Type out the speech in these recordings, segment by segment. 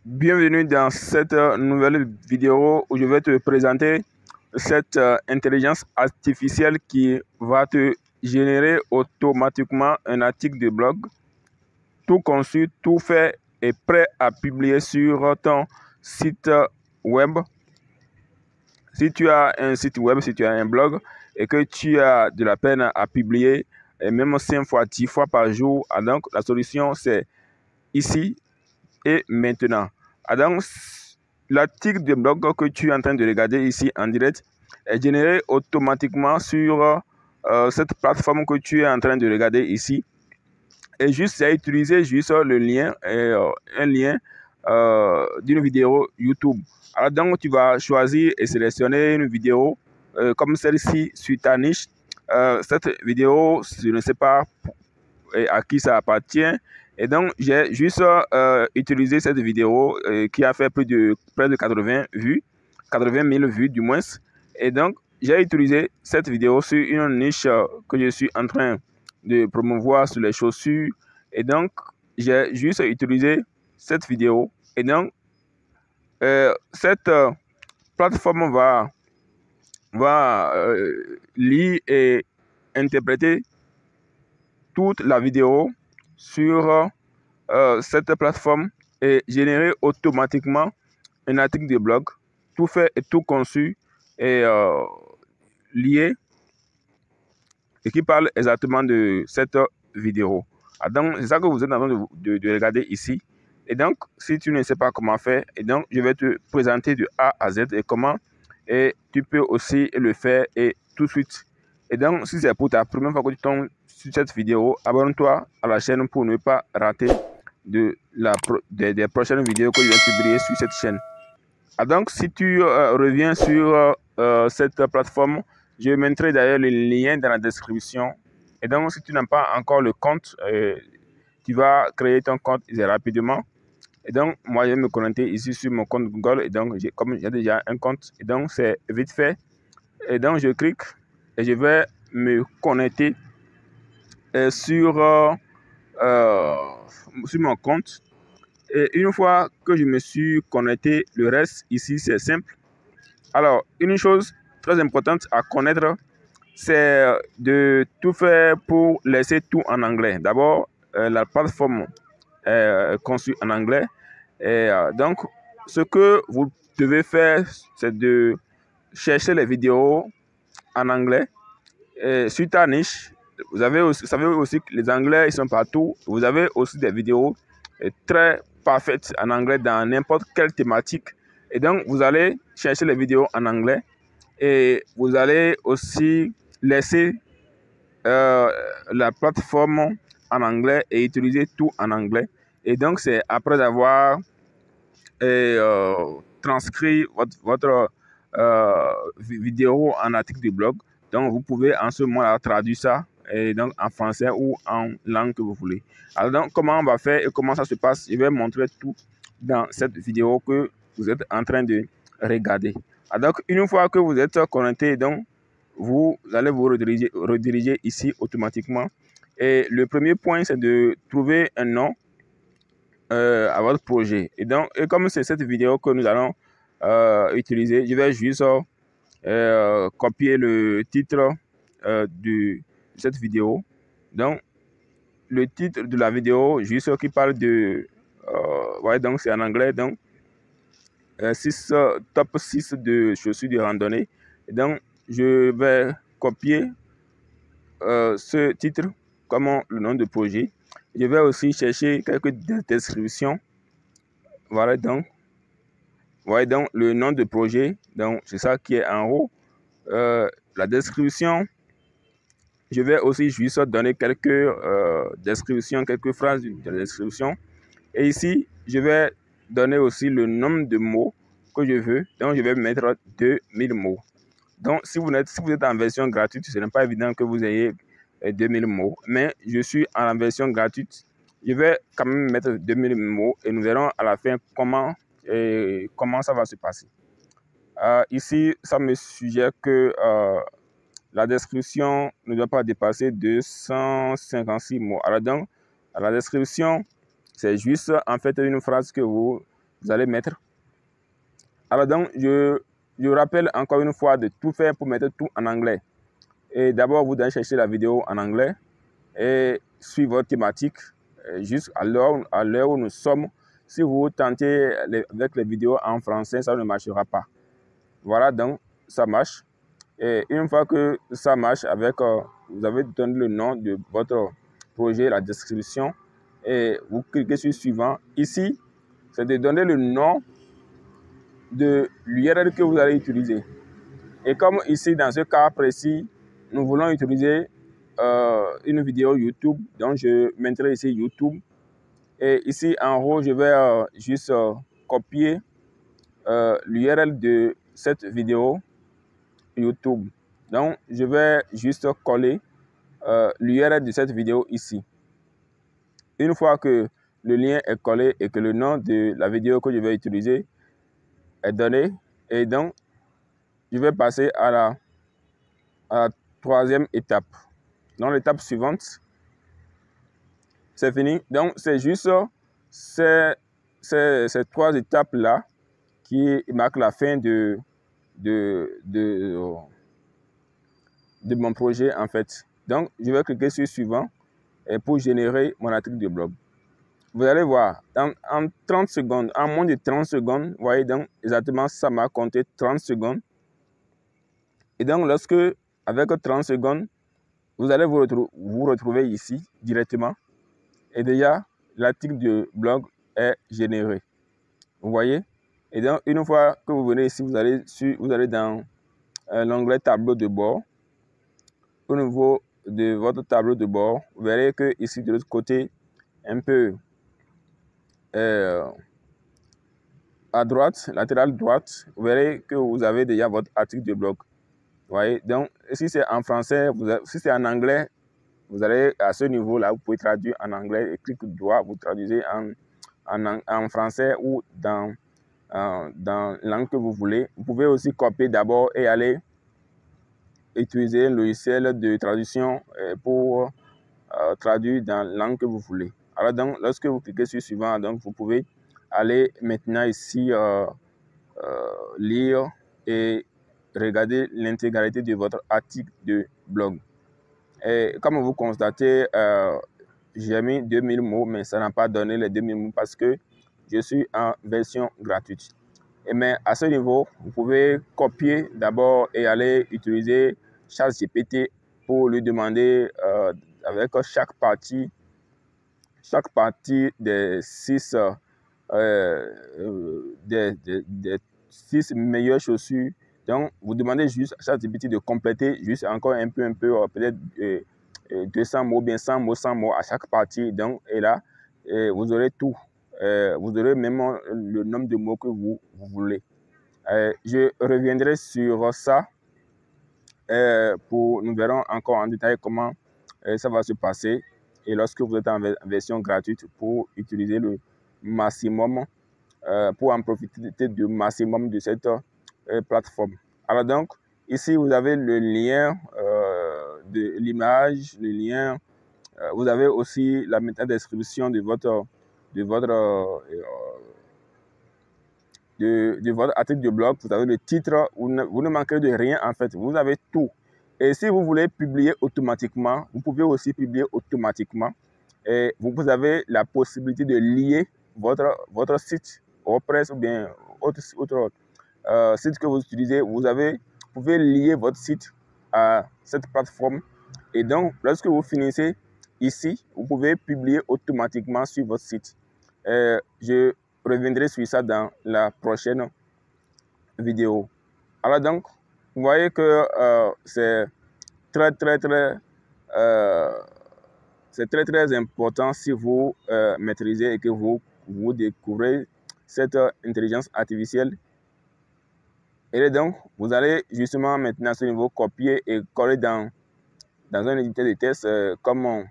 Bienvenue dans cette nouvelle vidéo où je vais te présenter cette intelligence artificielle qui va te générer automatiquement un article de blog, tout conçu, tout fait et prêt à publier sur ton site web. Si tu as un site web, si tu as un blog et que tu as de la peine à publier, et même 5 fois, 10 fois par jour, donc la solution c'est ici et maintenant. Donc, l'article de blog que tu es en train de regarder ici en direct est généré automatiquement sur cette plateforme que tu es en train de regarder ici. Et juste à utiliser juste le lien, un lien d'une vidéo YouTube. Alors donc, tu vas choisir et sélectionner une vidéo comme celle-ci sur ta niche. Cette vidéo, je ne sais pas à qui ça appartient. Et donc, j'ai juste utilisé cette vidéo qui a fait près de 80 vues, 80 000 vues du moins. Et donc, j'ai utilisé cette vidéo sur une niche que je suis en train de promouvoir sur les chaussures. Et donc, j'ai juste utilisé cette vidéo. Et donc, cette plateforme va lire et interpréter toute la vidéo sur cette plateforme et générer automatiquement un article de blog, tout fait et tout conçu et lié et qui parle exactement de cette vidéo. Donc, c'est ça que vous êtes en train de regarder ici. Et donc, si tu ne sais pas comment faire, et donc, je vais te présenter de A à Z et comment et tu peux aussi le faire et tout de suite. Et donc, si c'est pour ta première fois que tu tombes sur cette vidéo, abonne-toi à la chaîne pour ne pas rater des prochaines vidéos que je vais publier sur cette chaîne. Donc, si tu reviens sur cette plateforme, je mettrai d'ailleurs le lien dans la description. Et donc, si tu n'as pas encore le compte, tu vas créer ton compte rapidement. Et donc, moi, je vais me connecter ici sur mon compte Google. Et donc, comme j'ai déjà un compte, et donc c'est vite fait. Et donc, je clique et je vais me connecter sur mon compte. Et une fois que je me suis connecté, le reste ici, c'est simple. Alors, une chose très importante à connaître, c'est de tout faire pour laisser tout en anglais. D'abord, la plateforme est conçue en anglais. Et donc, ce que vous devez faire, c'est de chercher les vidéos en anglais. Et sur ta niche, vous savez aussi que les anglais, ils sont partout. Vous avez aussi des vidéos très parfaites en anglais dans n'importe quelle thématique. Et donc, vous allez chercher les vidéos en anglais et vous allez aussi laisser la plateforme en anglais et utiliser tout en anglais. Et donc, c'est après avoir transcrit votre vidéo en article de blog. Donc, vous pouvez en ce moment-là traduire ça et donc en français ou en langue que vous voulez. Alors, donc, comment on va faire et comment ça se passe? Je vais montrer tout dans cette vidéo que vous êtes en train de regarder. Alors, donc, une fois que vous êtes connecté, donc, vous allez vous rediriger ici automatiquement. Et le premier point, c'est de trouver un nom à votre projet. Et donc, et comme c'est cette vidéo que nous allons utiliser, je vais juste copier le titre de cette vidéo. Donc, le titre de la vidéo, juste qui parle de... ouais, donc c'est en anglais. Donc, top 6 de chaussures de randonnée. Et donc, je vais copier ce titre comme le nom de projet. Je vais aussi chercher quelques descriptions. Voilà, donc le nom de projet, donc c'est ça qui est en haut. La description, je vais aussi juste donner quelques descriptions, quelques phrases de description. Et ici, je vais donner aussi le nombre de mots que je veux. Donc, je vais mettre 2000 mots. Donc, si vous êtes en version gratuite, ce n'est pas évident que vous ayez 2000 mots. Mais je suis en version gratuite. Je vais quand même mettre 2000 mots et nous verrons à la fin comment ça va se passer. Ici, ça me suggère que la description ne doit pas dépasser 256 mots. Alors donc, la description, c'est juste en fait une phrase que vous vous allez mettre. Alors donc, je rappelle encore une fois de tout faire pour mettre tout en anglais. Et d'abord, vous devez chercher la vidéo en anglais et suivre votre thématique. Jusqu'à l'heure où nous sommes, si vous tentez avec les vidéos en français, ça ne marchera pas. Voilà, donc ça marche. Et une fois que ça marche, vous avez donné le nom de votre projet, la description, et vous cliquez sur suivant. Ici, c'est de donner le nom de l'URL que vous allez utiliser. Et comme ici, dans ce cas précis, nous voulons utiliser une vidéo YouTube, donc je mettrai ici YouTube. Et ici, en haut, je vais juste copier l'URL de cette vidéo YouTube. Donc, je vais juste coller l'URL de cette vidéo ici. Une fois que le lien est collé et que le nom de la vidéo que je vais utiliser est donné, et donc, je vais passer à la troisième étape. Donc, l'étape suivante, c'est fini. Donc, c'est juste ces trois étapes-là qui marquent la fin de mon projet, en fait. Donc, je vais cliquer sur suivant et pour générer mon article de blog. Vous allez voir, en 30 secondes, en moins de 30 secondes, vous voyez, donc exactement, ça m'a compté 30 secondes. Et donc, avec 30 secondes, vous allez vous retrouver ici directement. Et déjà, l'article de blog est généré. Vous voyez? Et donc, une fois que vous venez ici, vous allez dans l'onglet tableau de bord. Au niveau de votre tableau de bord, vous verrez que ici, de l'autre côté, un peu à droite, latéral droite, vous verrez que vous avez déjà votre article de blog. Vous voyez? Donc, si c'est en français, si c'est en anglais, vous allez à ce niveau-là, vous pouvez traduire en anglais et clic droit, vous traduisez en français ou dans la langue que vous voulez. Vous pouvez aussi copier d'abord et aller utiliser un logiciel de traduction pour traduire dans la langue que vous voulez. Alors donc, lorsque vous cliquez sur suivant, donc vous pouvez aller maintenant ici lire et regarder l'intégralité de votre article de blog. Et comme vous constatez, j'ai mis 2000 mots, mais ça n'a pas donné les 2000 mots parce que je suis en version gratuite. Mais à ce niveau, vous pouvez copier d'abord et aller utiliser ChatGPT pour lui demander avec chaque partie des 6 meilleures chaussures. Donc, vous demandez juste à ChatGPT de compléter juste encore un peu, peut-être 200 mots, bien 100 mots à chaque partie. Donc, et là, vous aurez tout. Vous aurez même le nombre de mots que vous voulez. Je reviendrai sur ça. Nous verrons encore en détail comment ça va se passer. Et lorsque vous êtes en version gratuite pour utiliser le maximum, pour en profiter du maximum de cette plateforme. Alors donc, ici, vous avez le lien de l'image, le lien. Vous avez aussi la métadescription de votre article de blog. Vous avez le titre. Vous ne manquez de rien en fait. Vous avez tout. Et si vous voulez publier automatiquement, vous pouvez aussi publier automatiquement. Et vous avez la possibilité de lier votre site WordPress ou bien autre site que vous utilisez. Vous pouvez lier votre site à cette plateforme. Et donc, lorsque vous finissez ici, vous pouvez publier automatiquement sur votre site. Je reviendrai sur ça dans la prochaine vidéo. Alors donc, vous voyez que c'est très important si vous maîtrisez et que vous découvrez cette intelligence artificielle. Et donc, vous allez justement maintenant à ce niveau copier et coller dans un éditeur de test comme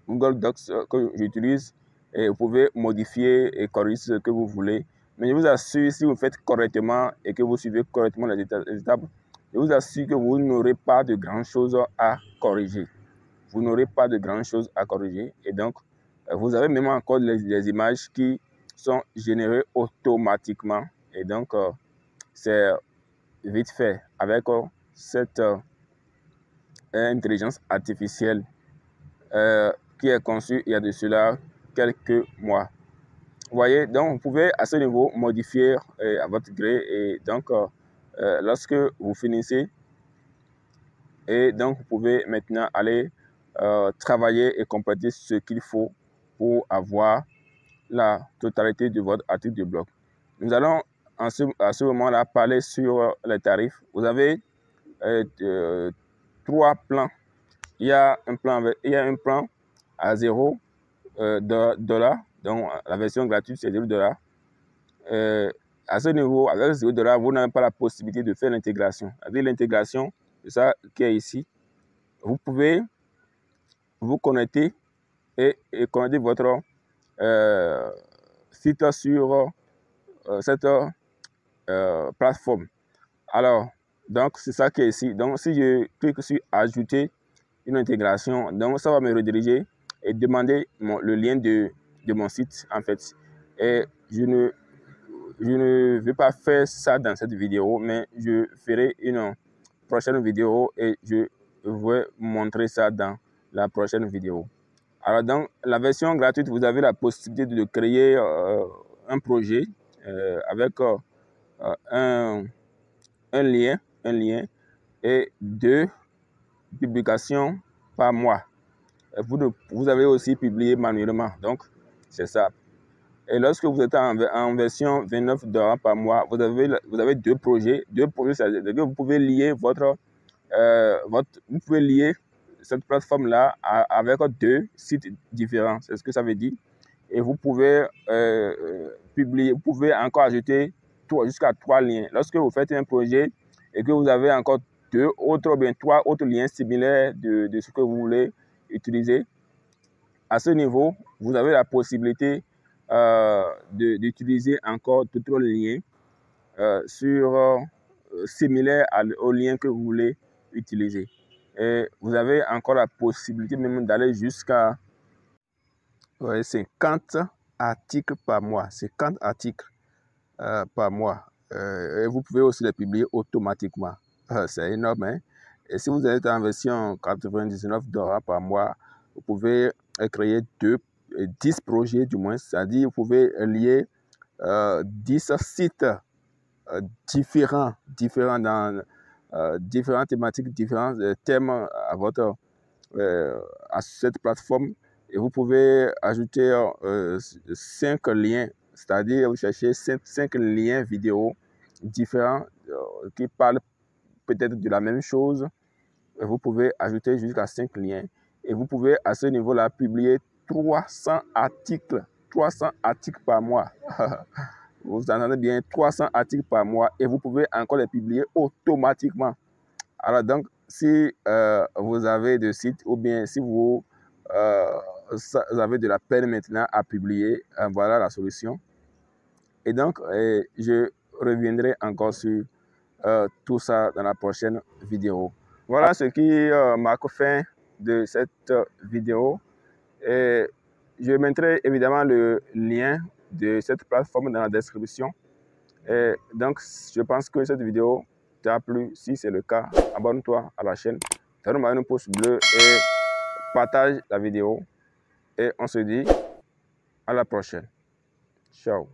Google Docs que j'utilise. Et vous pouvez modifier et corriger ce que vous voulez. Mais je vous assure, si vous faites correctement et que vous suivez correctement les étapes, je vous assure que vous n'aurez pas de grandes choses à corriger. Vous n'aurez pas de grandes choses à corriger. Et donc, vous avez même encore les images qui sont générés automatiquement. Et donc, c'est vite fait avec cette intelligence artificielle qui est conçue il y a de cela quelques mois. Vous voyez, donc vous pouvez à ce niveau modifier à votre gré. Et donc, lorsque vous finissez, et donc vous pouvez maintenant aller travailler et compléter ce qu'il faut pour avoir la totalité de votre article de blog. Nous allons à ce moment-là parler sur les tarifs. Vous avez 3 plans. Il y a un plan à 0 $, donc la version gratuite c'est 0 $. À ce niveau, avec 0 $, vous n'avez pas la possibilité de faire l'intégration. Avec l'intégration, c'est ça qui est ici. Vous pouvez vous connecter et connecter votre site sur cette plateforme. Alors, donc c'est ça qui est ici. Donc, si je clique sur ajouter une intégration, donc ça va me rediriger et demander le lien de mon site en fait. Et je ne vais pas faire ça dans cette vidéo, mais je ferai une prochaine vidéo et je vais montrer ça dans la prochaine vidéo. Alors, dans la version gratuite, vous avez la possibilité de créer un projet avec un lien et 2 publications par mois. Vous avez aussi publié manuellement, donc c'est ça. Et lorsque vous êtes en version 29 $ par mois, vous avez 2 projets. 2 projets, c'est-à-dire que vous pouvez lier vous pouvez lier cette plateforme-là avec 2 sites différents. C'est ce que ça veut dire. Et vous pouvez publier, vous pouvez encore ajouter jusqu'à 3 liens. Lorsque vous faites un projet et que vous avez encore 2 autres ou bien 3 autres liens similaires de ce que vous voulez utiliser, à ce niveau, vous avez la possibilité d'utiliser encore d'autres liens similaires au lien que vous voulez utiliser. Et vous avez encore la possibilité même d'aller jusqu'à 50 articles par mois. 50 articles par mois. Et vous pouvez aussi les publier automatiquement. C'est énorme, hein? Et si vous êtes en version 99 $ par mois, vous pouvez créer 10 projets du moins. C'est-à-dire vous pouvez lier 10 sites différents dans différentes thématiques, différents thèmes à cette plateforme. Et vous pouvez ajouter 5 liens, c'est-à-dire vous cherchez 5 liens vidéo différents qui parlent peut-être de la même chose. Et vous pouvez ajouter jusqu'à 5 liens. Et vous pouvez à ce niveau-là publier 300 articles par mois. Vous entendez bien, 300 articles par mois et vous pouvez encore les publier automatiquement. Alors donc, si vous avez de sites ou bien si vous avez de la peine maintenant à publier, voilà la solution. Et donc, je reviendrai encore sur tout ça dans la prochaine vidéo. Voilà ce qui marque fin de cette vidéo. Et je mettrai évidemment le lien de cette plateforme dans la description. Et donc, je pense que cette vidéo t'a plu. Si c'est le cas, abonne-toi à la chaîne, donne-moi un pouce bleu et partage la vidéo. Et on se dit à la prochaine. Ciao.